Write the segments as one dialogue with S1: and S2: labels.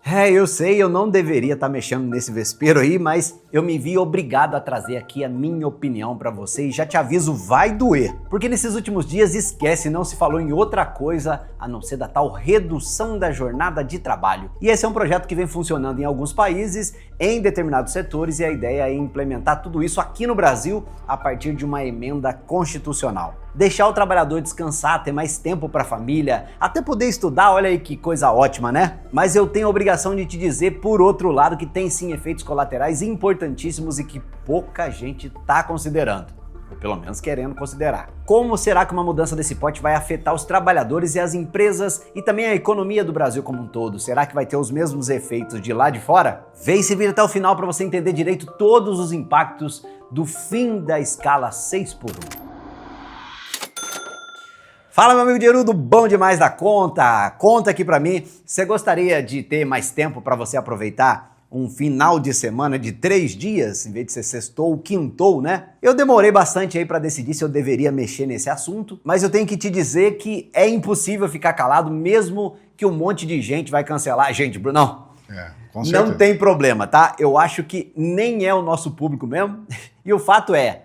S1: Eu sei, eu não deveria estar mexendo nesse vespeiro aí, mas eu me vi obrigado a trazer aqui a minha opinião pra você e já te aviso, vai doer. Porque nesses últimos dias, esquece, não se falou em outra coisa a não ser da tal redução da jornada de trabalho. E esse é um projeto que vem funcionando em alguns países, em determinados setores, e a ideia é implementar tudo isso aqui no Brasil a partir de uma emenda constitucional. Deixar o trabalhador descansar, ter mais tempo para a família, até poder estudar, olha aí que coisa ótima, né? Mas eu tenho a obrigação de te dizer, por outro lado, que tem sim efeitos colaterais importantíssimos e que pouca gente está considerando, ou pelo menos querendo considerar. Como será que uma mudança desse porte vai afetar os trabalhadores e as empresas e também a economia do Brasil como um todo? Será que vai ter os mesmos efeitos de lá de fora? Vem se vir até o final para você entender direito todos os impactos do fim da escala 6x1. Fala, meu amigo Gerudo, bom demais da conta? Conta aqui pra mim, você gostaria de ter mais tempo para você aproveitar um final de semana de 3 dias, em vez de ser sextou ou quintou, né? Eu demorei bastante aí para decidir se eu deveria mexer nesse assunto, mas eu tenho que te dizer que é impossível ficar calado, mesmo que um monte de gente vai cancelar. Gente, Brunão,
S2: com certeza.
S1: Não tem problema, tá? Eu acho que nem é o nosso público mesmo, e o fato é,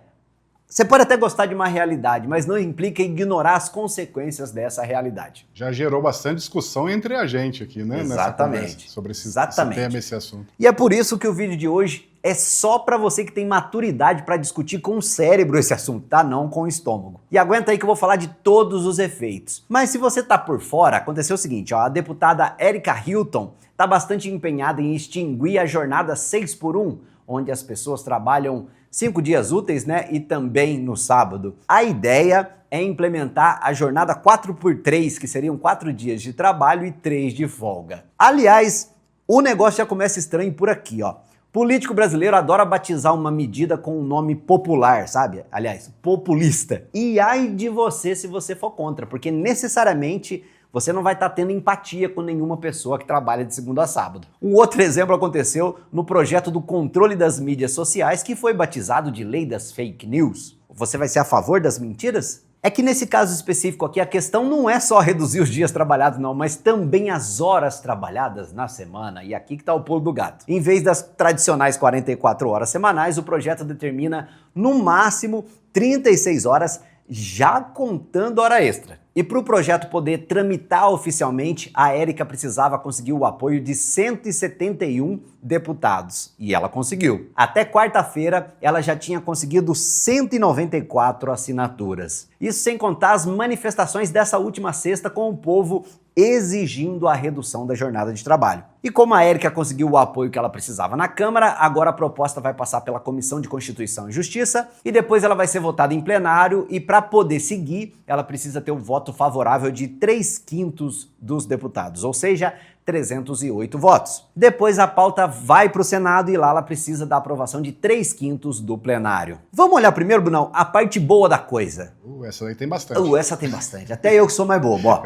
S1: você pode até gostar de uma realidade, mas não implica ignorar as consequências dessa realidade.
S2: Já gerou bastante discussão entre a gente aqui, né?
S1: Exatamente.
S2: Sobre esse
S1: Exatamente.
S2: tema, esse assunto.
S1: E é por isso que o vídeo de hoje é só para você que tem maturidade para discutir com o cérebro esse assunto, tá? Não com o estômago. E aguenta aí que eu vou falar de todos os efeitos. Mas se você tá por fora, aconteceu o seguinte, ó, a deputada Erika Hilton tá bastante empenhada em extinguir a jornada 6x1, onde as pessoas trabalham 5 dias úteis, né? E também no sábado. A ideia é implementar a jornada 4x3, que seriam 4 dias de trabalho e 3 de folga. Aliás, o negócio já começa estranho por aqui, ó. Político brasileiro adora batizar uma medida com um nome popular, sabe? Aliás, populista. E ai de você se você for contra, porque necessariamente você não vai estar tendo empatia com nenhuma pessoa que trabalha de segunda a sábado. Um outro exemplo aconteceu no projeto do controle das mídias sociais, que foi batizado de Lei das Fake News. Você vai ser a favor das mentiras? É que nesse caso específico aqui, a questão não é só reduzir os dias trabalhados não, mas também as horas trabalhadas na semana. E aqui que tá o pulo do gato. Em vez das tradicionais 44 horas semanais, o projeto determina no máximo 36 horas, já contando hora extra. E para o projeto poder tramitar oficialmente, a Erika precisava conseguir o apoio de 171 deputados. E ela conseguiu. Até quarta-feira, ela já tinha conseguido 194 assinaturas. Isso sem contar as manifestações dessa última sexta com o povo exigindo a redução da jornada de trabalho. E como a Erika conseguiu o apoio que ela precisava na Câmara, agora a proposta vai passar pela Comissão de Constituição e Justiça e depois ela vai ser votada em plenário e para poder seguir, ela precisa ter um voto favorável de 3/5 dos deputados, ou seja, 308 votos. Depois a pauta vai para o Senado e lá ela precisa da aprovação de 3/5 do plenário. Vamos olhar primeiro, Brunão, a parte boa da coisa.
S2: Essa daí tem bastante.
S1: Essa tem bastante. Até eu que sou mais bobo, ó.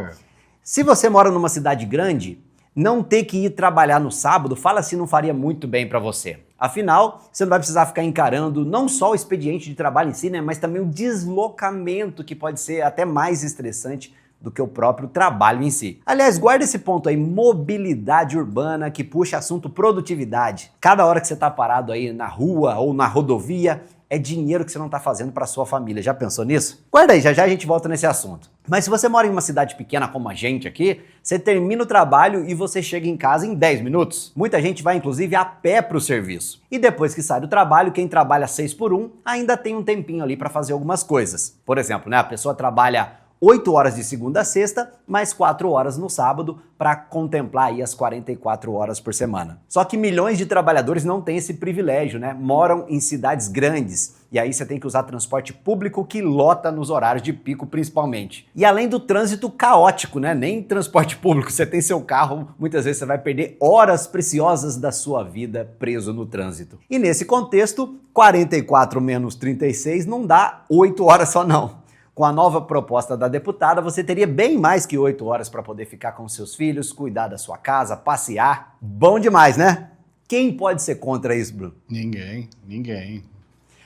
S1: Se você mora numa cidade grande, não ter que ir trabalhar no sábado, fala se não faria muito bem para você. Afinal, você não vai precisar ficar encarando não só o expediente de trabalho em si, né, mas também o deslocamento, que pode ser até mais estressante do que o próprio trabalho em si. Aliás, guarda esse ponto aí, mobilidade urbana, que puxa assunto produtividade. Cada hora que você tá parado aí na rua ou na rodovia, é dinheiro que você não está fazendo para sua família. Já pensou nisso? Guarda aí, já já a gente volta nesse assunto. Mas se você mora em uma cidade pequena como a gente aqui, você termina o trabalho e você chega em casa em 10 minutos. Muita gente vai inclusive a pé para o serviço. E depois que sai do trabalho, quem trabalha 6x1 ainda tem um tempinho ali para fazer algumas coisas. Por exemplo, né, a pessoa trabalha 8 horas de segunda a sexta, mais 4 horas no sábado para contemplar aí as 44 horas por semana. Só que milhões de trabalhadores não têm esse privilégio, né? Moram em cidades grandes e aí você tem que usar transporte público que lota nos horários de pico principalmente. E além do trânsito caótico, né? Nem transporte público, você tem seu carro, muitas vezes você vai perder horas preciosas da sua vida preso no trânsito. E nesse contexto, 44 menos 36 não dá 8 horas só não. Com a nova proposta da deputada, você teria bem mais que 8 horas para poder ficar com seus filhos, cuidar da sua casa, passear. Bom demais, né? Quem pode ser contra isso, Bruno?
S2: Ninguém.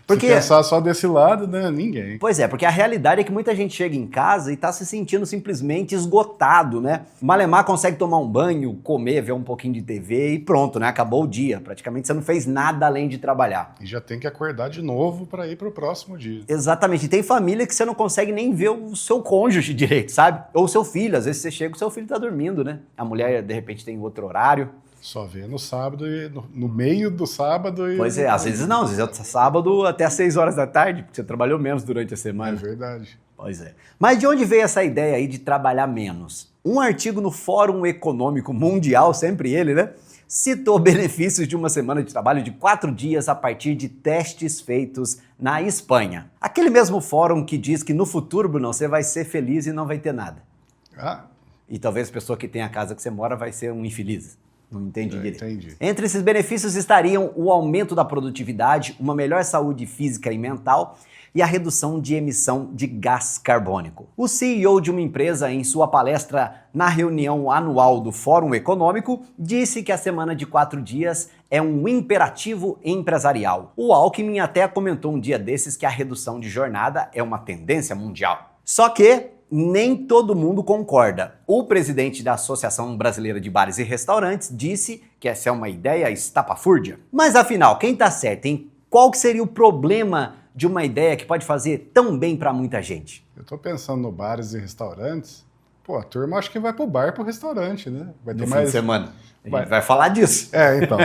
S1: Porque...
S2: Se pensar só desse lado, né? Ninguém.
S1: Pois é, porque a realidade é que muita gente chega em casa e tá se sentindo simplesmente esgotado, né? Malemar consegue tomar um banho, comer, ver um pouquinho de TV e pronto, né? Acabou o dia. Praticamente você não fez nada além de trabalhar.
S2: E já tem que acordar de novo para ir pro próximo dia.
S1: Exatamente. E tem família que você não consegue nem ver o seu cônjuge direito, sabe? Ou o seu filho. Às vezes você chega e o seu filho tá dormindo, né? A mulher, de repente, tem outro horário.
S2: Só vê no sábado e no meio do sábado.
S1: Pois é, às vezes não. Às vezes é sábado até às 6 horas da tarde, porque você trabalhou menos durante a semana.
S2: É verdade.
S1: Pois é. Mas de onde veio essa ideia aí de trabalhar menos? Um artigo no Fórum Econômico Mundial, sempre ele, né? Citou benefícios de uma semana de trabalho de 4 dias a partir de testes feitos na Espanha. Aquele mesmo fórum que diz que no futuro, Bruno, você vai ser feliz e não vai ter nada.
S2: Ah.
S1: E talvez a pessoa que tem a casa que você mora vai ser um infeliz. Não entendi direito.
S2: Entendi.
S1: Entre esses benefícios estariam o aumento da produtividade, uma melhor saúde física e mental e a redução de emissão de gás carbônico. O CEO de uma empresa, em sua palestra na reunião anual do Fórum Econômico, disse que a semana de 4 dias é um imperativo empresarial. O Alckmin até comentou um dia desses que a redução de jornada é uma tendência mundial. Só que nem todo mundo concorda. O presidente da Associação Brasileira de Bares e Restaurantes disse que essa é uma ideia estapafúrdia. Mas afinal, quem tá certo, hein? Qual que seria o problema de uma ideia que pode fazer tão bem para muita gente?
S2: Eu tô pensando no bares e restaurantes. Pô, a turma acho que vai pro bar e pro restaurante, né? Vai ter
S1: No
S2: mais
S1: fim de semana. A gente vai falar disso.
S2: Então.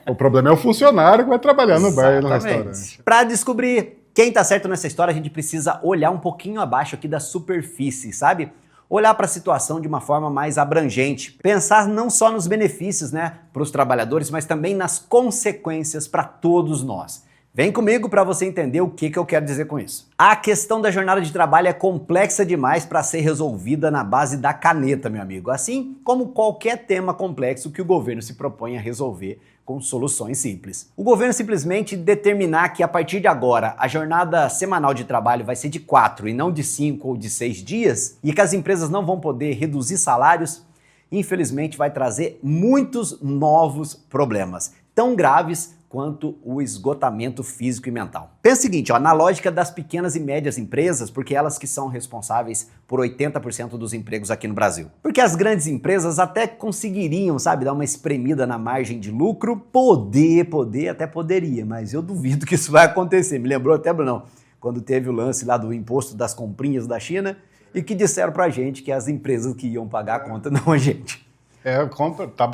S2: O problema é o funcionário que vai trabalhar no bar e no restaurante.
S1: Para descobrir quem tá certo nessa história, a gente precisa olhar um pouquinho abaixo aqui da superfície, sabe? Olhar para a situação de uma forma mais abrangente. Pensar não só nos benefícios, né, para os trabalhadores, mas também nas consequências para todos nós. Vem comigo para você entender o que eu quero dizer com isso. A questão da jornada de trabalho é complexa demais para ser resolvida na base da caneta, meu amigo. Assim como qualquer tema complexo que o governo se propõe a resolver com soluções simples. O governo simplesmente determinar que a partir de agora a jornada semanal de trabalho vai ser de 4 e não de 5 ou de 6 dias e que as empresas não vão poder reduzir salários, infelizmente vai trazer muitos novos problemas, tão graves quanto o esgotamento físico e mental. Pensa o seguinte, ó, na lógica das pequenas e médias empresas, porque elas que são responsáveis por 80% dos empregos aqui no Brasil. Porque as grandes empresas até conseguiriam, sabe, dar uma espremida na margem de lucro, até poderia, mas eu duvido que isso vai acontecer. Me lembrou até, Brunão, quando teve o lance lá do imposto das comprinhas da China e que disseram pra gente que as empresas que iam pagar a conta, não a gente.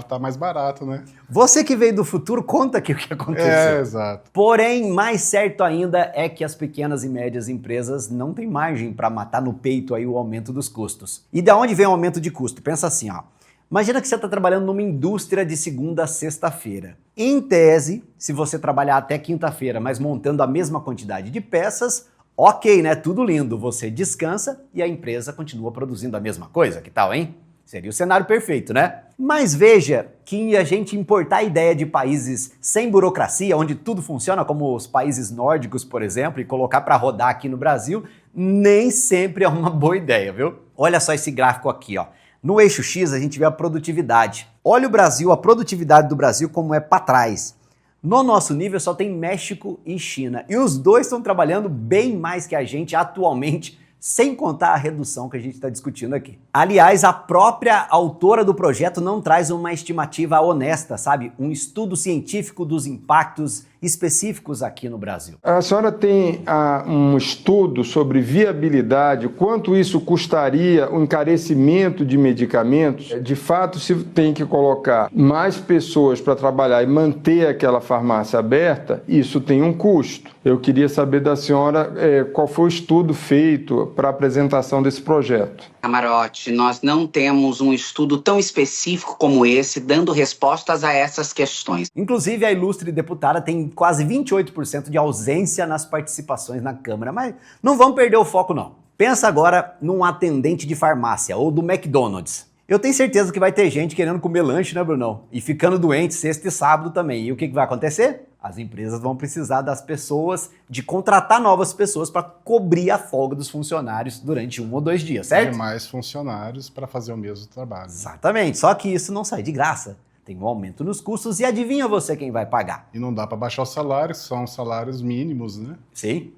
S2: Tá mais barato, né?
S1: Você que veio do futuro, conta aqui o que aconteceu.
S2: Exato.
S1: Porém, mais certo ainda é que as pequenas e médias empresas não têm margem para matar no peito aí o aumento dos custos. E da onde vem o aumento de custo? Pensa assim, ó. Imagina que você está trabalhando numa indústria de segunda a sexta-feira. Em tese, se você trabalhar até quinta-feira, mas montando a mesma quantidade de peças, ok, né? Tudo lindo. Você descansa e a empresa continua produzindo a mesma coisa. Que tal, hein? Seria o cenário perfeito, né? Mas veja que a gente importar a ideia de países sem burocracia, onde tudo funciona, como os países nórdicos, por exemplo, e colocar para rodar aqui no Brasil, nem sempre é uma boa ideia, viu? Olha só esse gráfico aqui, ó. No eixo X a gente vê a produtividade. Olha o Brasil, a produtividade do Brasil como é para trás. No nosso nível só tem México e China. E os dois estão trabalhando bem mais que a gente atualmente, sem contar a redução que a gente está discutindo aqui. Aliás, a própria autora do projeto não traz uma estimativa honesta, sabe? Um estudo científico dos impactos específicos aqui no Brasil.
S3: A senhora tem um estudo sobre viabilidade, quanto isso custaria o encarecimento de medicamentos? De fato, se tem que colocar mais pessoas para trabalhar e manter aquela farmácia aberta, isso tem um custo. Eu queria saber da senhora qual foi o estudo feito para a apresentação desse projeto.
S4: Camarote, nós não temos um estudo tão específico como esse, dando respostas a essas questões.
S1: Inclusive, a ilustre deputada tem quase 28% de ausência nas participações na Câmara, mas não vamos perder o foco, não. Pensa agora num atendente de farmácia ou do McDonald's. Eu tenho certeza que vai ter gente querendo comer lanche, né, Brunão? E ficando doente sexta e sábado também. E o que vai acontecer? As empresas vão precisar das pessoas, de contratar novas pessoas para cobrir a folga dos funcionários durante 1 ou 2 dias, certo?
S2: E mais funcionários para fazer o mesmo trabalho.
S1: Exatamente, só que isso não sai de graça. tem um aumento nos custos e adivinha você quem vai pagar?
S2: E não dá para baixar os salários, são salários mínimos, né?
S1: Sim.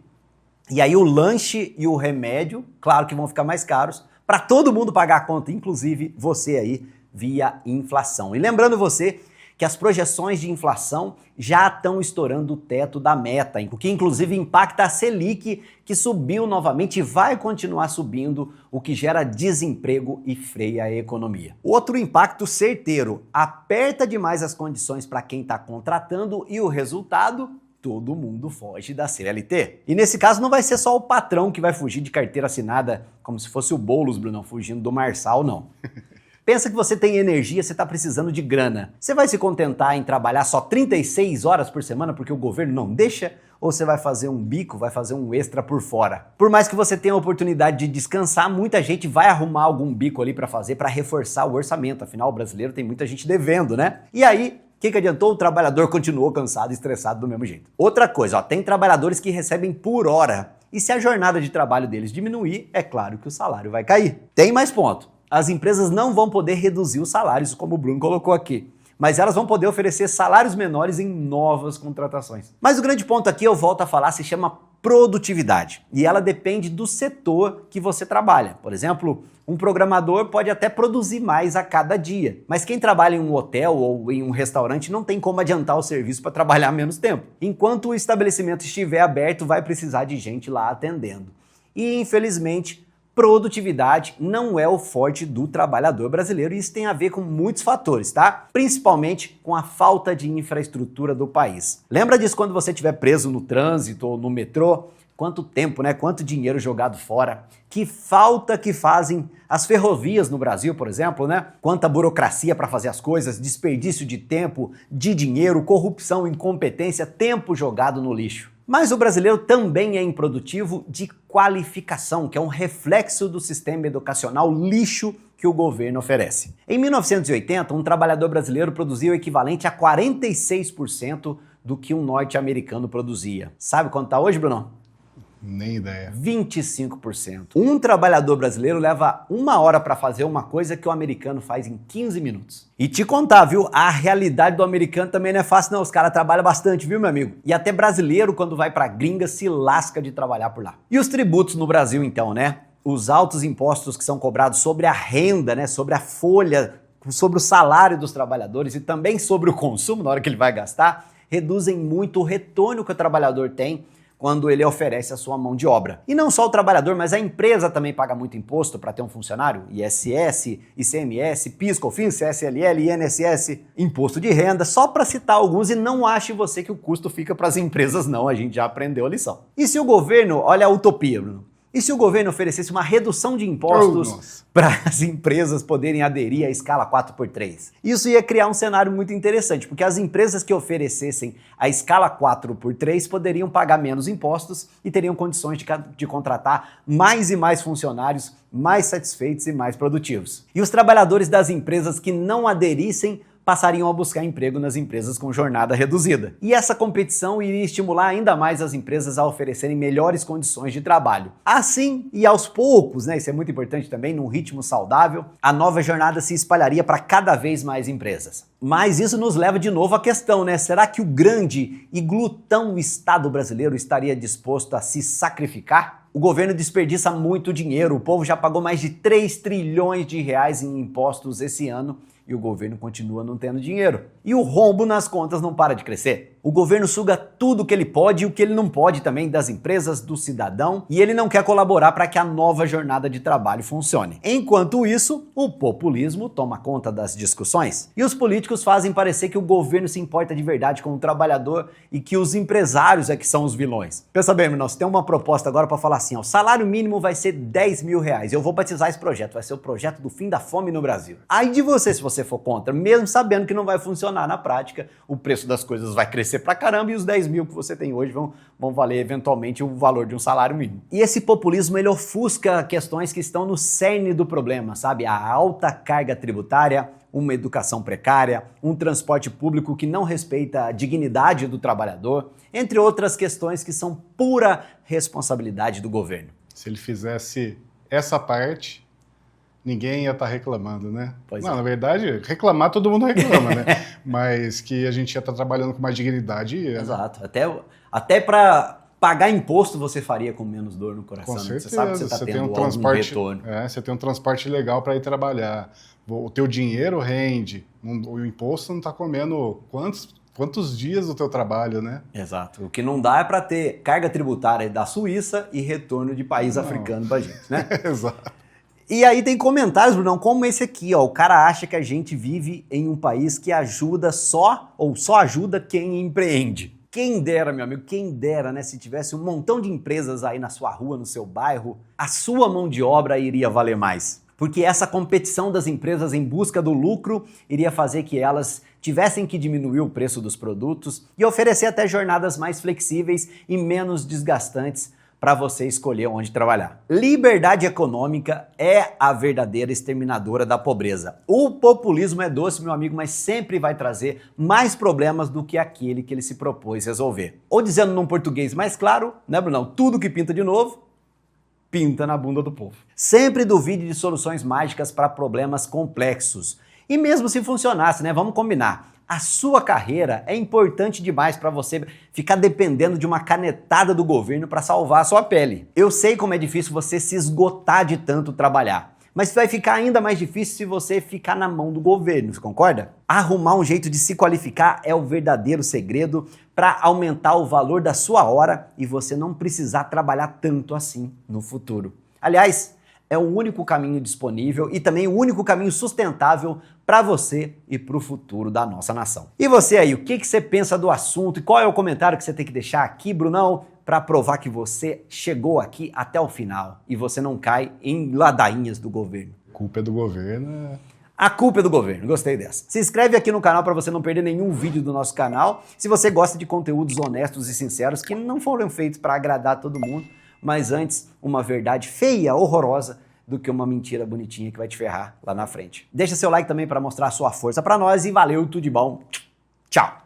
S1: E aí o lanche e o remédio, claro que vão ficar mais caros, para todo mundo pagar a conta, inclusive você aí, via inflação. E lembrando você que as projeções de inflação já estão estourando o teto da meta, o que inclusive impacta a Selic, que subiu novamente e vai continuar subindo, o que gera desemprego e freia a economia. Outro impacto certeiro, aperta demais as condições para quem está contratando e o resultado, todo mundo foge da CLT. E nesse caso não vai ser só o patrão que vai fugir de carteira assinada como se fosse o Boulos, Brunão, fugindo do Marçal, não. Pensa que você tem energia, você está precisando de grana. Você vai se contentar em trabalhar só 36 horas por semana porque o governo não deixa? Ou você vai fazer um bico, vai fazer um extra por fora? Por mais que você tenha a oportunidade de descansar, muita gente vai arrumar algum bico ali para fazer, para reforçar o orçamento. Afinal, o brasileiro tem muita gente devendo, né? E aí, o que adiantou? O trabalhador continuou cansado e estressado do mesmo jeito. Outra coisa, tem trabalhadores que recebem por hora. E se a jornada de trabalho deles diminuir, é claro que o salário vai cair. Tem mais ponto. As empresas não vão poder reduzir os salários, como o Bruno colocou aqui, mas elas vão poder oferecer salários menores em novas contratações. Mas o grande ponto aqui, eu volto a falar, se chama produtividade, e ela depende do setor que você trabalha. Por exemplo, um programador pode até produzir mais a cada dia, mas quem trabalha em um hotel ou em um restaurante não tem como adiantar o serviço para trabalhar menos tempo. Enquanto o estabelecimento estiver aberto, vai precisar de gente lá atendendo. E, infelizmente, produtividade não é o forte do trabalhador brasileiro e isso tem a ver com muitos fatores, tá? Principalmente com a falta de infraestrutura do país. Lembra disso quando você estiver preso no trânsito ou no metrô? Quanto tempo, né? Quanto dinheiro jogado fora? Que falta que fazem as ferrovias no Brasil, por exemplo, né? Quanta burocracia para fazer as coisas, desperdício de tempo, de dinheiro, corrupção, incompetência, tempo jogado no lixo. Mas o brasileiro também é improdutivo de qualificação, que é um reflexo do sistema educacional lixo que o governo oferece. Em 1980, um trabalhador brasileiro produzia o equivalente a 46% do que um norte-americano produzia. Sabe quanto está hoje, Bruno?
S2: Nem ideia.
S1: 25%. Um trabalhador brasileiro leva 1 hora para fazer uma coisa que o americano faz em 15 minutos. E te contar, viu? A realidade do americano também não é fácil, não. Os caras trabalham bastante, viu, meu amigo? E até brasileiro, quando vai pra gringa, se lasca de trabalhar por lá. E os tributos no Brasil, então, né? Os altos impostos que são cobrados sobre a renda, né? Sobre a folha, sobre o salário dos trabalhadores e também sobre o consumo, na hora que ele vai gastar, reduzem muito o retorno que o trabalhador tem quando ele oferece a sua mão de obra. E não só o trabalhador, mas a empresa também paga muito imposto para ter um funcionário, ISS, ICMS, PIS, COFINS, CSLL, INSS, imposto de renda, só para citar alguns, e não ache você que o custo fica para as empresas não, a gente já aprendeu a lição. E se o governo, olha a utopia, Bruno, e se o governo oferecesse uma redução de impostos para as empresas poderem aderir à escala 4x3? Isso ia criar um cenário muito interessante, porque as empresas que oferecessem a escala 4x3 poderiam pagar menos impostos e teriam condições de contratar mais e mais funcionários mais satisfeitos e mais produtivos. E os trabalhadores das empresas que não aderissem passariam a buscar emprego nas empresas com jornada reduzida. E essa competição iria estimular ainda mais as empresas a oferecerem melhores condições de trabalho. Assim, e aos poucos, né, isso é muito importante também, num ritmo saudável, a nova jornada se espalharia para cada vez mais empresas. Mas isso nos leva de novo à questão, né? Será que o grande e glutão Estado brasileiro estaria disposto a se sacrificar? O governo desperdiça muito dinheiro, o povo já pagou mais de 3 trilhões de reais em impostos esse ano, e o governo continua não tendo dinheiro. E o rombo nas contas não para de crescer. O governo suga tudo o que ele pode e o que ele não pode também das empresas, do cidadão, e ele não quer colaborar para que a nova jornada de trabalho funcione. Enquanto isso, o populismo toma conta das discussões. E os políticos fazem parecer que o governo se importa de verdade com o trabalhador e que os empresários é que são os vilões. Pensa bem, meu irmão, você tem uma proposta agora para falar assim, ó, o salário mínimo vai ser 10 mil reais. Eu vou batizar esse projeto, vai ser o projeto do fim da fome no Brasil. Aí de você, se você for contra, mesmo sabendo que não vai funcionar na prática, o preço das coisas vai crescer pra caramba e os 10 mil que você tem hoje vão valer eventualmente o valor de um salário mínimo. E esse populismo, ele ofusca questões que estão no cerne do problema, sabe? A alta carga tributária, uma educação precária, um transporte público que não respeita a dignidade do trabalhador, entre outras questões que são pura responsabilidade do governo.
S2: Se ele fizesse essa parte, ninguém ia estar reclamando, né?
S1: Pois
S2: não,
S1: é.
S2: na verdade, reclamar todo mundo reclama, né? Mas que a gente ia estar trabalhando com mais dignidade. Ia,
S1: Exato. Até para pagar imposto você faria com menos dor no coração.
S2: Com
S1: né?
S2: certeza.
S1: Você sabe que você está tendo algum retorno.
S2: Você tem um transporte legal para ir trabalhar. O teu dinheiro rende. O imposto não está comendo quantos dias do teu trabalho, né?
S1: Exato. O que não dá é para ter carga tributária da Suíça e retorno de país africano pra gente, né?
S2: Exato.
S1: E aí tem comentários, Brunão, como esse aqui, ó. O cara acha que a gente vive em um país que ajuda só ajuda quem empreende. Quem dera, meu amigo, quem dera, né? Se tivesse um montão de empresas aí na sua rua, no seu bairro, a sua mão de obra iria valer mais. Porque essa competição das empresas em busca do lucro iria fazer que elas tivessem que diminuir o preço dos produtos e oferecer até jornadas mais flexíveis e menos desgastantes para você escolher onde trabalhar. Liberdade econômica é a verdadeira exterminadora da pobreza. O populismo é doce, meu amigo, mas sempre vai trazer mais problemas do que aquele que ele se propôs resolver. Ou dizendo num português mais claro, né, Brunão? Tudo que pinta de novo, pinta na bunda do povo. Sempre duvide de soluções mágicas para problemas complexos. E mesmo se funcionasse, né? Vamos combinar. A sua carreira é importante demais para você ficar dependendo de uma canetada do governo para salvar a sua pele. Eu sei como é difícil você se esgotar de tanto trabalhar, mas vai ficar ainda mais difícil se você ficar na mão do governo, você concorda? Arrumar um jeito de se qualificar é o verdadeiro segredo para aumentar o valor da sua hora e você não precisar trabalhar tanto assim no futuro. Aliás, é o único caminho disponível e também o único caminho sustentável para você e para o futuro da nossa nação. E você aí, o que você pensa do assunto e qual é o comentário que você tem que deixar aqui, Brunão, para provar que você chegou aqui até o final e você não cai em ladainhas do governo?
S2: A culpa é do governo.
S1: A culpa é do governo, gostei dessa. Se inscreve aqui no canal para você não perder nenhum vídeo do nosso canal. Se você gosta de conteúdos honestos e sinceros que não foram feitos para agradar todo mundo, mas antes uma verdade feia, horrorosa, do que uma mentira bonitinha que vai te ferrar lá na frente. Deixa seu like também para mostrar a sua força para nós e valeu, tudo de bom. Tchau!